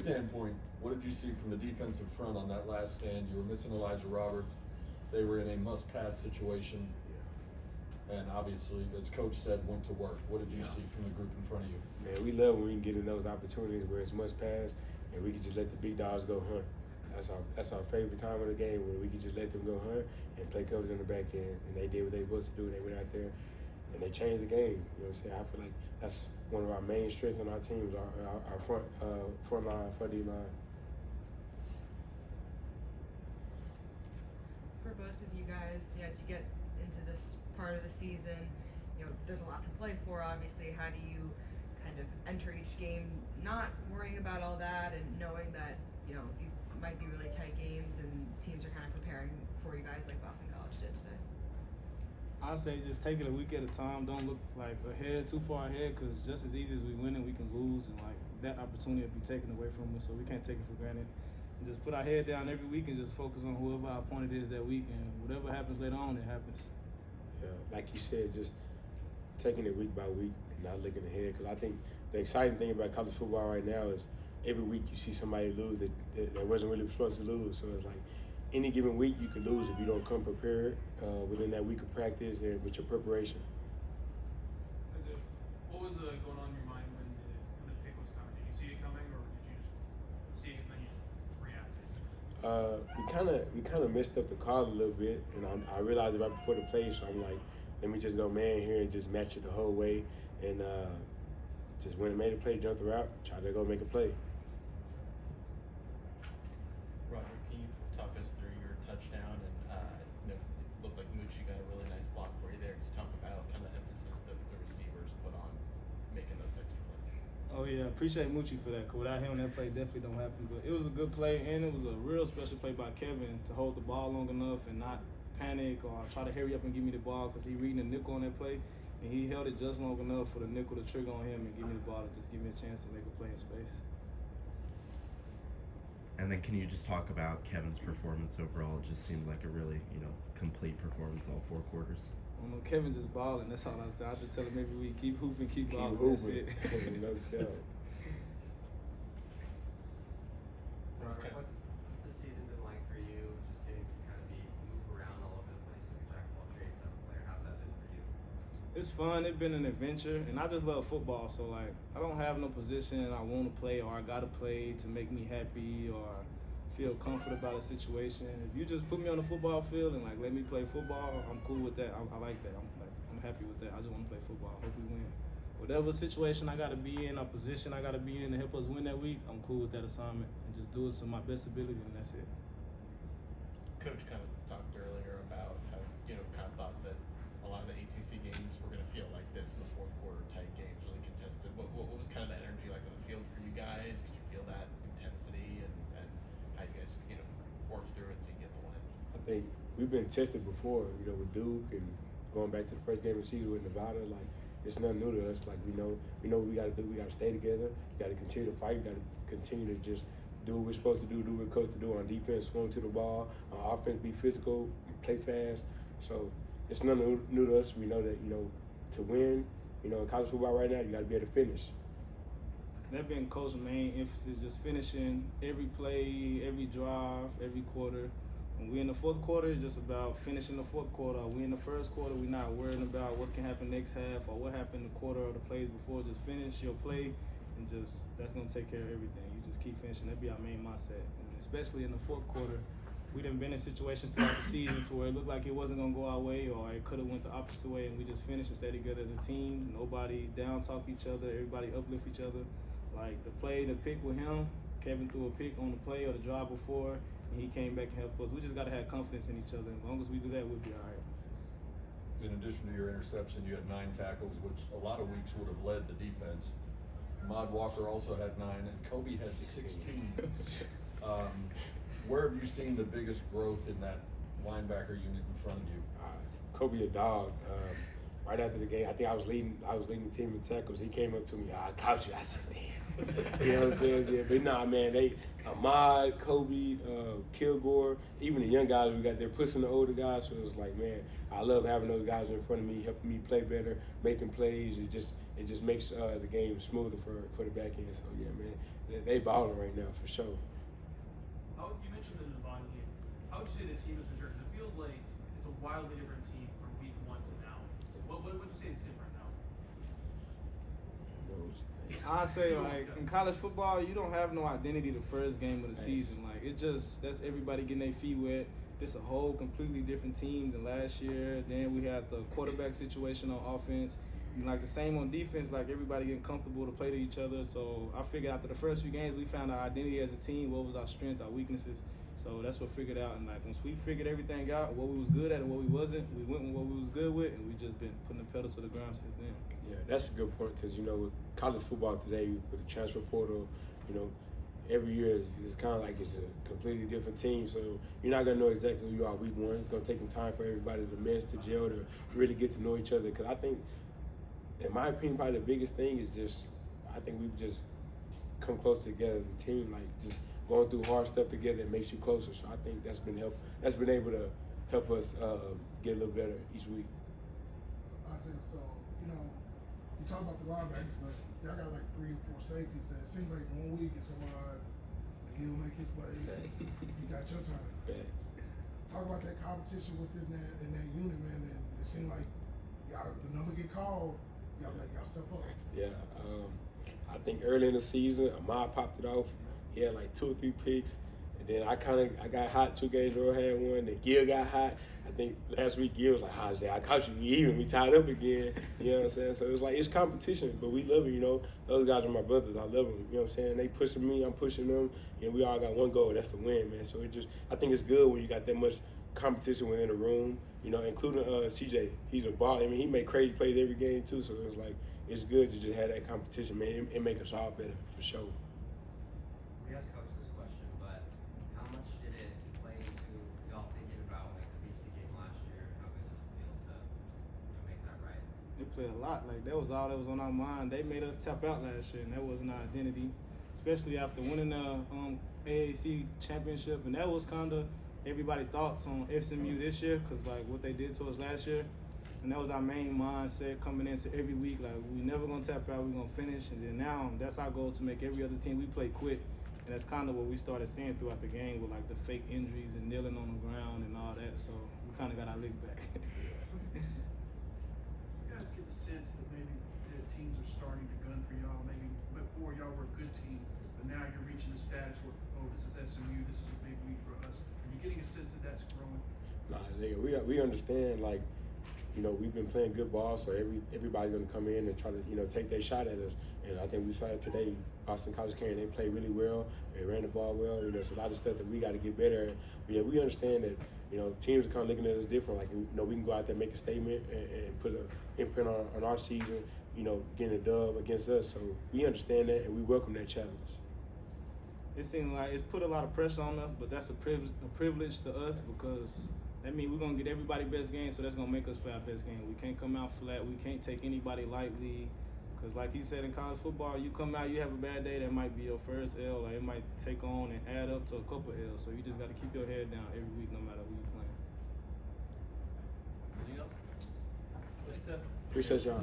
standpoint, what did you see from the defensive front on that last stand? You were missing Elijah Roberts. They were in a must-pass situation. And obviously, as Coach said, went to work. What did you see from the group in front of you? Man, we love when we can get in those opportunities where it's must pass and we can just let the big dogs go hunt. That's our favorite time of the game, where we can just let them go hunt and play covers in the back end. And they did what they were supposed to do. They went out there and they changed the game. You know what I'm saying? I feel like that's one of our main strengths on our teams, our front line, front D line. For both of you guys, as you get into this part of the season, there's a lot to play for, obviously. How do you kind of enter each game not worrying about all that and knowing that, these might be really tight games and teams are kind of preparing for you guys like Boston College did today? I say just take it a week at a time. Don't look too far ahead, because just as easy as we win it, we can lose, and that opportunity will be taken away from us. So we can't take it for granted. And just put our head down every week and just focus on whoever our opponent is that week, and whatever happens later on, it happens. Yeah, like you said, just taking it week by week and not looking ahead. Because I think the exciting thing about college football right now is every week you see somebody lose that wasn't really supposed to lose. So it's like any given week you can lose if you don't come prepared within that week of practice and with your preparation. What was going on in your mind when the pick was coming? Did you see it coming, or did you just see it and then you just reacted? We kind of messed up the call a little bit, and I realized it right before the play. So I'm like, let me just go man here and just match it the whole way, and just when it made a play, jumped the route, tried to go make a play. Roderick, can you talk us through your touchdown? And it looked like Moochie got a really nice block for you there. Can you talk about kind of the emphasis that the receivers put on making those extra plays? Oh yeah, appreciate Moochie for that. Cause without him, that play definitely don't happen. But it was a good play, and it was a real special play by Kevin to hold the ball long enough and not panic or try to hurry up and give me the ball, because he reading the nickel on that play, and he held it just long enough for the nickel to trigger on him and give me the ball to just give me a chance to make a play in space. And then can you just talk about Kevin's performance overall? It just seemed like a really, complete performance all 4 quarters. Kevin just balling. That's all I say. I just tell him every week, keep hooping, keep balling. That's it. No doubt. Roderick, what's the season been like for you? Just getting to kind of move around all over the place, like a jack of all trades type of player. How's that been for you? It's fun. It's been an adventure, and I just love football. So I don't have no position I want to play or I gotta play to make me happy or feel comfortable about a situation. If you just put me on the football field and let me play football, I'm cool with that. I like that. I'm happy with that. I just want to play football. Hope we win. Whatever situation I gotta be in, or position I gotta be in to help us win that week, I'm cool with that assignment and just do it to my best ability, and that's it. Coach kind of talked earlier about how, kind of thought that a lot of the ACC games were going to feel like this in the fourth quarter, tight games, really contested. What was kind of the energy like on the field for you guys? Could you feel that intensity and how you guys, worked through it to get the win? I think we've been tested before, with Duke and going back to the first game of the season with Nevada. It's nothing new to us. We know what we got to do. We got to stay together. We got to continue to fight. We got to continue to just do what we're supposed to do what we're coached to do on defense, swing to the ball. On offense, be physical, play fast. So it's nothing new to us. We know that, to win, in college football right now, you got to be able to finish. That been Coach's main emphasis, just finishing every play, every drive, every quarter. When we're in the fourth quarter, it's just about finishing the fourth quarter. We in the first quarter, we're not worrying about what can happen next half or what happened the quarter or the plays before. Just finish your play, and that's going to take care of everything. You just keep finishing. That'd be our main mindset. And especially in the fourth quarter, we done been in situations throughout the season to where it looked like it wasn't going to go our way, or it could have went the opposite way, and we just finished and stayed good as a team. Nobody down-talk each other. Everybody uplift each other. The pick with him, Kevin threw a pick on the play or the drive before, and he came back and helped us. We just got to have confidence in each other. As long as we do that, we'll be all right. In addition to your interception, you had 9 tackles, which a lot of weeks would have led the defense. Ahmad Walker also had 9, and Kobe had 16. Where have you seen the biggest growth in that linebacker unit in front of you? Kobe a dog. Right after the game, I think I was leading the team in tackles. He came up to me, I caught you. I said, man. You know what I'm saying? Yeah, but nah, man, Ahmad, Kobe, Kilgore, even the young guys we got there pushing the older guys. So it was like, man, I love having those guys in front of me, helping me play better, making plays. It just makes the game smoother for the back end. So yeah, man, they balling right now for sure. You mentioned the Nevada game. How would you say the team has matured? 'Cause it feels like it's a wildly different team from week 1 to now. What would you say is different now? I say, like, in college football, you don't have no identity the first game of the season. Like, it's just, that's everybody getting their feet wet. This a whole completely different team than last year. Then we had the quarterback situation on offense. And, like, the same on defense, like, everybody getting comfortable to play to each other. So I figured after the first few games, we found our identity as a team, what was our strength, our weaknesses. So that's what figured out. And, like, once we figured everything out, what we was good at and what we wasn't, we went with what we was good with, and we just been putting the pedal to the ground since then. Yeah, that's a good point because, you know, with college football today, with the transfer portal, you know, every year it's kind of like it's a completely different team. So you're not going to know exactly who you are week 1. It's going to take some time for everybody to mesh, to gel, to really get to know each other. Because I think, in my opinion, probably the biggest thing is just, I think we've just come close together as a team, like just going through hard stuff together that makes you closer. So I think that's been able to help us get a little better each week. I said, so, you know, you talk about the linebackers, but y'all got like 3 or 4 safeties. And it seems like 1 week it's McGill make his plays. You got your turn. Talk about that competition within that unit, man. And it seemed like y'all, the number get called, y'all step up. Yeah, I think early in the season, Ahmad popped it off. He had like 2 or 3 picks, and then I got hot 2 games. Earl had one. Then Gil got hot. I think last week Gil was like, "I caught you even. We tied up again." You know what I'm saying? So it's like it's competition, but we love it. You know, those guys are my brothers. I love them. You know what I'm saying? They pushing me, I'm pushing them, and we all got one goal. That's the win, man. So I think it's good when you got that much competition within the room. You know, including CJ. He's a ball. I mean, he make crazy plays every game too. So it's like it's good to just have that competition, man. It make us all better for sure. We asked Coach this question, but how much did it play into y'all thinking about like the BC game last year? How good does it feel to make that right? It played a lot. Like, that was all that was on our mind. They made us tap out last year, and that wasn't our identity, especially after winning the AAC championship. And that was kind of everybody's thoughts on SMU this year, because, like, what they did to us last year. And that was our main mindset coming into every week. Like, we never going to tap out. We're going to finish. And then now that's our goal, to make every other team we play quit. And that's kind of what we started seeing throughout the game with, like, the fake injuries and kneeling on the ground and all that. So we kind of got our lick back. You guys get the sense that maybe the teams are starting to gun for y'all. Maybe before y'all were a good team, but now you're reaching the status where, oh, this is SMU, this is a big week for us. Are you getting a sense that that's growing? Nah, nigga, we understand, like, you know, we've been playing good ball, so everybody's gonna come in and try to, you know, take their shot at us. And I think we saw it today. Boston College came, they played really well. They ran the ball well. You know, it's a lot of stuff that we got to get better at. But yeah, we understand that, you know, teams are kind of looking at us different. Like, you know, we can go out there, make a statement, and put an imprint on our season. You know, getting a dub against us. So we understand that, and we welcome that challenge. It seemed like it's put a lot of pressure on us, but that's a privilege to us, because that means we're going to get everybody best game, so that's going to make us play our best game. We can't come out flat. We can't take anybody lightly, because like he said, in college football, you come out, you have a bad day, that might be your first L, or it might take on and add up to a couple L's. So you just got to keep your head down every week, no matter who you're playing. Anything else? Thanks, guys. Appreciate y'all.